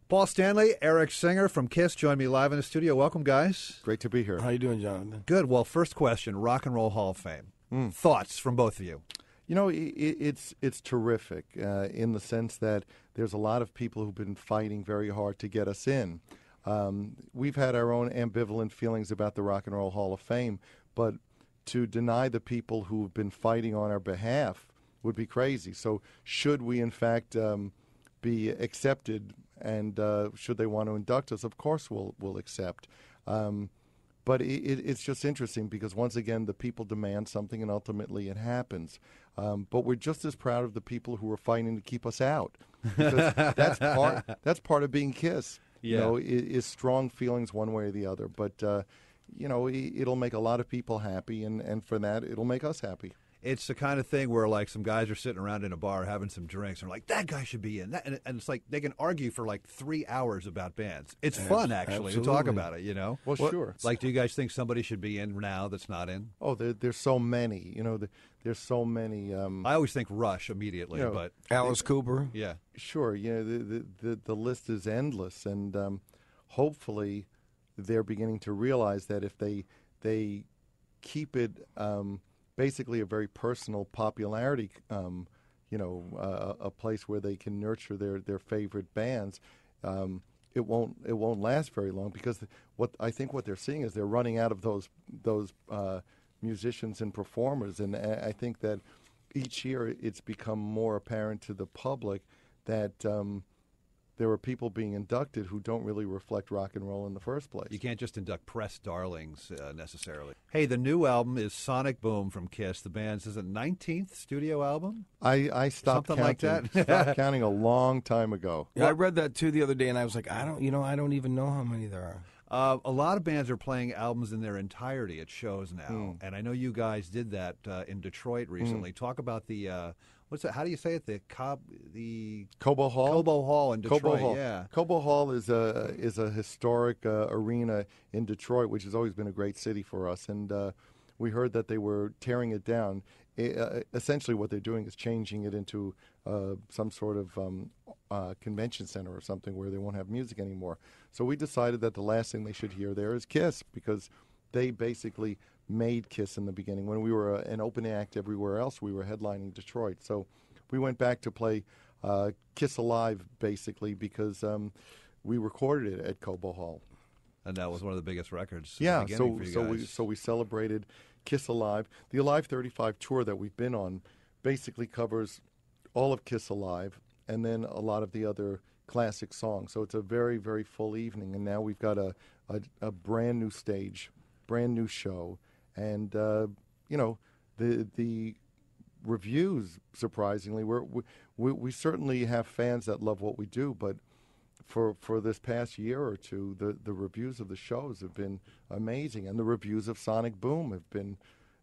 Paul Stanley, Eric Singer from KISS join me live in the studio. Welcome, guys. Great to be here. How you doing, Jonathan? Good. Well, first question, Rock and Roll Hall of Fame. Thoughts from both of you? You know, it's terrific in the sense that there's a lot of people who've been fighting very hard to get us in. We've had our own ambivalent feelings about the Rock and Roll Hall of Fame, but to deny the people who've been fighting on our behalf would be crazy. So should we, in fact, be accepted, and should they want to induct us, of course we'll accept. But it's just interesting because, once again, the people demand something, and ultimately it happens. But we're just as proud of the people who are fighting to keep us out. Because that's part of being KISS. Yeah. You know, is strong feelings one way or the other. But, you know, it'll make a lot of people happy, and for that, it'll make us happy. It's the kind of thing where, like, some guys are sitting around in a bar having some drinks, and they're like, that guy should be in. And it's like they can argue for, like, 3 hours about bands. It's fun, actually, to talk about it, you know? Well, sure. Like, do you guys think somebody should be in now that's not in? Oh, there's so many. You know, there's so many. I always think Rush immediately, but Alice Cooper. yeah. Sure, you know, the list is endless, and hopefully they're beginning to realize that if they keep it basically a very personal popularity, you know, a place where they can nurture their favorite bands, it won't last very long, because what they're seeing is they're running out of those musicians and performers, and I think that each year it's become more apparent to the public that there are people being inducted who don't really reflect rock and roll in the first place. You can't just induct press darlings necessarily. Hey, the new album is Sonic Boom from KISS. The band's, is it 19th studio album? I stopped Something counting. like that? Stopped counting a long time ago. Yeah, I read that too the other day, and I was like, I don't even know how many there are. A lot of bands are playing albums in their entirety at shows now, and I know you guys did that in Detroit recently. Talk about the what's that? How do you say it? The Cobo Hall. Cobo Hall in Detroit. Cobo Hall. Yeah. Cobo Hall is a historic arena in Detroit, which has always been a great city for us. And we heard that they were tearing it down. Essentially, what they're doing is changing it into some sort of convention center or something where they won't have music anymore. So we decided that the last thing they should hear there is KISS, because they basically made KISS in the beginning. When we were an open act everywhere else, we were headlining Detroit. So we went back to play KISS Alive, basically, because we recorded it at Cobo Hall. And that was one of the biggest records. Yeah, for you guys. so we celebrated KISS Alive. The Alive 35 tour that we've been on basically covers all of KISS Alive and then a lot of the other classic songs. So it's a very, very full evening, and now we've got a brand new stage, brand new show, and you know, the reviews, surprisingly, we certainly have fans that love what we do, but for this past year or two, the reviews of the shows have been amazing, and the reviews of Sonic Boom have been,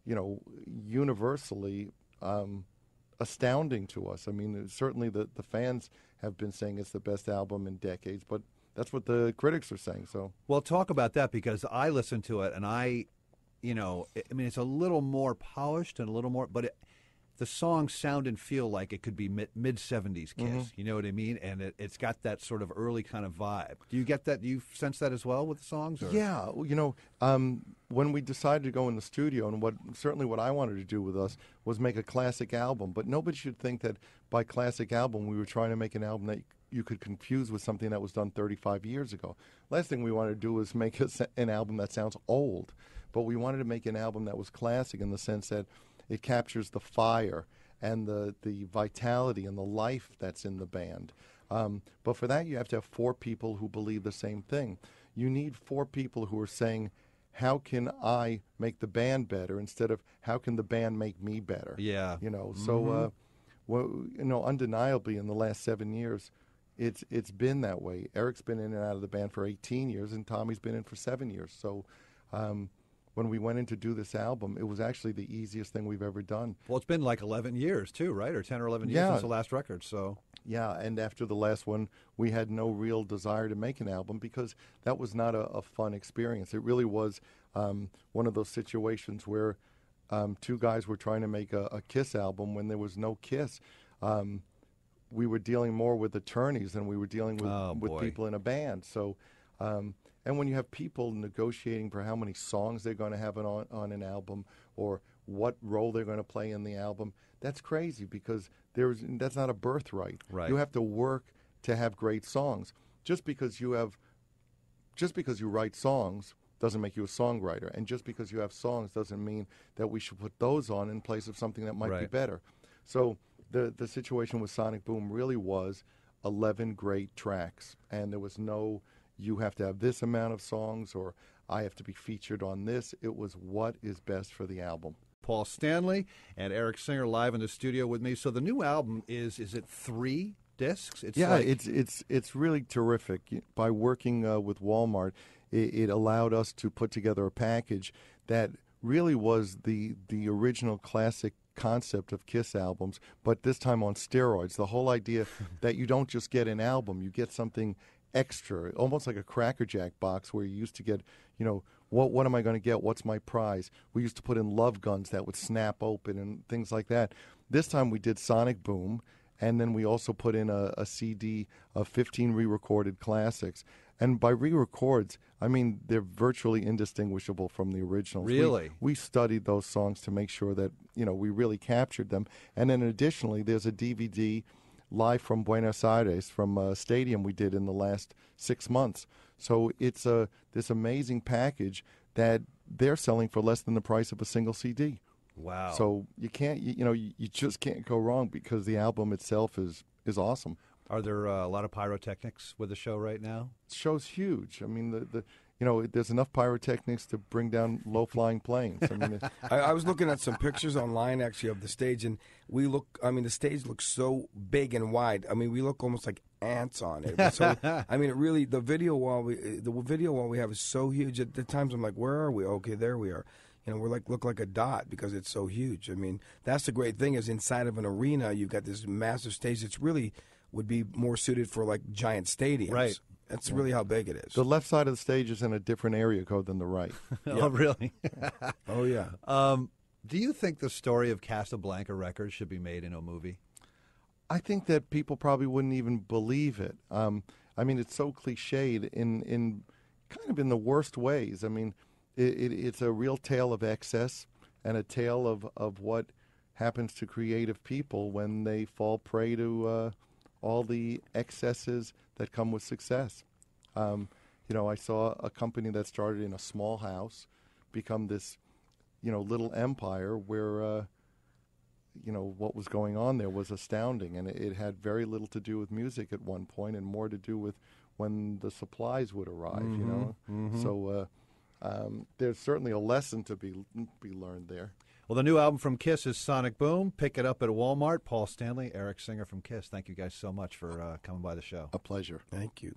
you know, universally astounding to us. I mean, certainly the fans have been saying it's the best album in decades, but that's what the critics are saying. So, well, talk about that, because I listened to it, and I mean, it's a little more polished and a little more, but the songs sound and feel like it could be mid-'70s KISS. You know what I mean? And it's got that sort of early kind of vibe. Do you get that? Do you sense that as well with the songs? Or? Yeah. You know, when we decided to go in the studio, and what I wanted to do with us was make a classic album, but nobody should think that by classic album we were trying to make an album that you could confuse with something that was done 35 years ago. Last thing we wanted to do was make an album that sounds old, but we wanted to make an album that was classic in the sense that it captures the fire and the vitality and the life that's in the band. But for that, you have to have 4 people who believe the same thing. You need 4 people who are saying, how can I make the band better, instead of how can the band make me better? Yeah. You know, so, well, you know, undeniably in the last 7 years, it's been that way. Eric's been in and out of the band for 18 years, and Tommy's been in for 7 years. So when we went in to do this album, it was actually the easiest thing we've ever done. Well, it's been like 11 years, too, right? Or 10 or 11 years since the last record, so... Yeah, and after the last one, we had no real desire to make an album because that was not a fun experience. It really was one of those situations where 2 guys were trying to make a KISS album when there was no KISS. we were dealing more with attorneys than we were dealing with people in a band. So, and when you have people negotiating for how many songs they're going to have on an album or what role they're going to play in the album, that's crazy because that's not a birthright. Right. You have to work to have great songs. Just because you write songs doesn't make you a songwriter, and just because you have songs doesn't mean that we should put those on in place of something that might be better. So the situation with Sonic Boom really was 11 great tracks, and there was no you have to have this amount of songs or I have to be featured on this. It was what is best for the album. Paul Stanley and Eric Singer live in the studio with me. So the new album is it 3 discs? It's really terrific. By working with Walmart, it allowed us to put together a package that really was the original classic concept of Kiss albums, but this time on steroids. The whole idea that you don't just get an album, you get something extra, almost like a Cracker Jack box where you used to get, what am I going to get? What's my prize? We used to put in love guns that would snap open and things like that. This time we did Sonic Boom, and then we also put in a CD of 15 re-recorded classics. And by re-records, I mean they're virtually indistinguishable from the originals. Really? We studied those songs to make sure that, we really captured them. And then additionally, there's a DVD live from Buenos Aires, from a stadium we did in the last 6 months. So it's this amazing package that they're selling for less than the price of a single CD. Wow. So you can't, you just can't go wrong because the album itself is awesome. Are there a lot of pyrotechnics with the show right now? The show's huge. I mean, there's enough pyrotechnics to bring down low-flying planes. I mean, I was looking at some pictures online, actually, of the stage, and the stage looks so big and wide. I mean, we look almost like ants on it. So, I mean, it really, the video while we have is so huge. At the times, I'm like, where are we? Okay, there we are. We're look like a dot because it's so huge. I mean, that's the great thing is inside of an arena, you've got this massive stage that's really would be more suited for like giant stadiums. Right. That's really how big it is. The left side of the stage is in a different area code than the right. Oh, really? Oh, yeah. Do you think the story of Casablanca Records should be made into a movie? I think that people probably wouldn't even believe it. I mean, it's so cliched in kind of in the worst ways. I mean, it's a real tale of excess and a tale of what happens to creative people when they fall prey to all the excesses that come with success. I saw a company that started in a small house become this, little empire where, what was going on there was astounding. And it had very little to do with music at one point and more to do with when the supplies would arrive, Mm-hmm. So there's certainly a lesson to be learned there. Well, the new album from Kiss is Sonic Boom. Pick it up at Walmart. Paul Stanley, Eric Singer from Kiss. Thank you guys so much for coming by the show. A pleasure. Thank you.